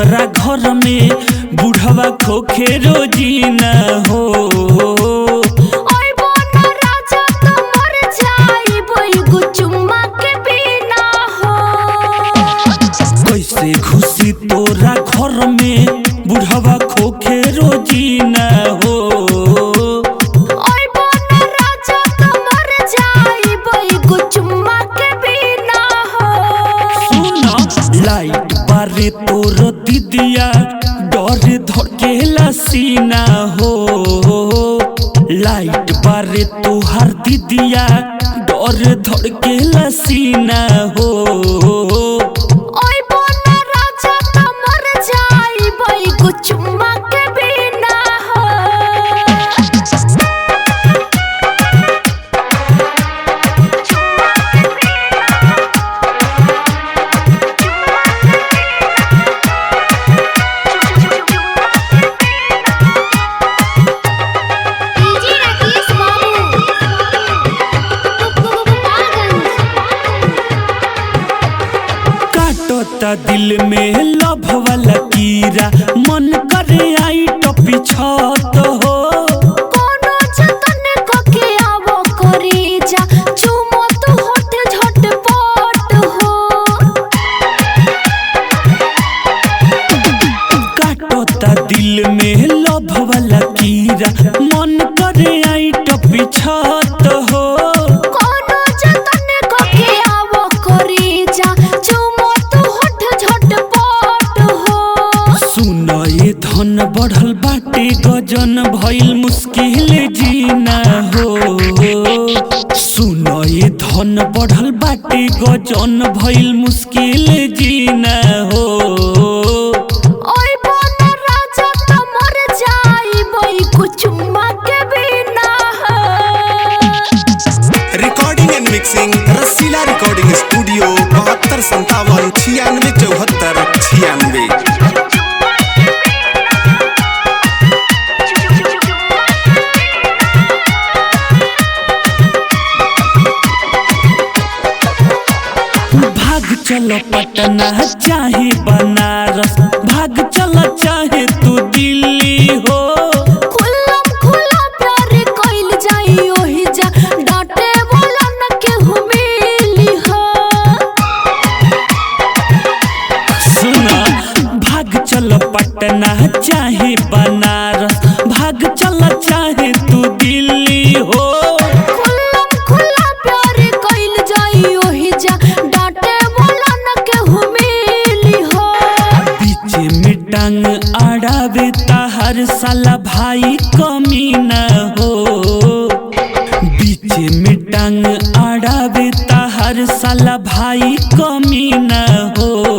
तोहरा घर में बुढ़वा खोखे रोजी न हो। कैसे घुसी तोरा घर में बुढ़वा खोखे रोजी न हो। लाइट बारे तोर दीदिया डर धड़केला सीना हो। लाइट बारे तोहार दीदिया डर धड़केला सीना हो। दिल में लभ वाला कीड़ा मन करे आई टपी छत हो। काटता दिल में लभ वाला कीड़ा मन करे आई टपी छत हो। धन बढ़ल बाटे गजन भइल मुश्किल जीना हो। सुन ये धन बढ़ल बाटे गजन भइल मुश्किल जीना हो। Recording and mixing Rasila recording studio 72 57 96 74 96। भाग चलो पटना चाहे बनारस, भाग चलो चाहे तू दिल्ली हो। खुला प्यार कइल जाई ओही जा डांटे वाला न केहू मिली हो। सुना भाग चलो पटना चाहे बनारस, भाग चलो चाहे तू दिल्ली हो। खुला प्यार कइल जाई ओही जा टांग अड़ावे ताहर साला भाई कमी न हो। बीच में टांग अड़ावे ताहर साला भाई कमी न हो।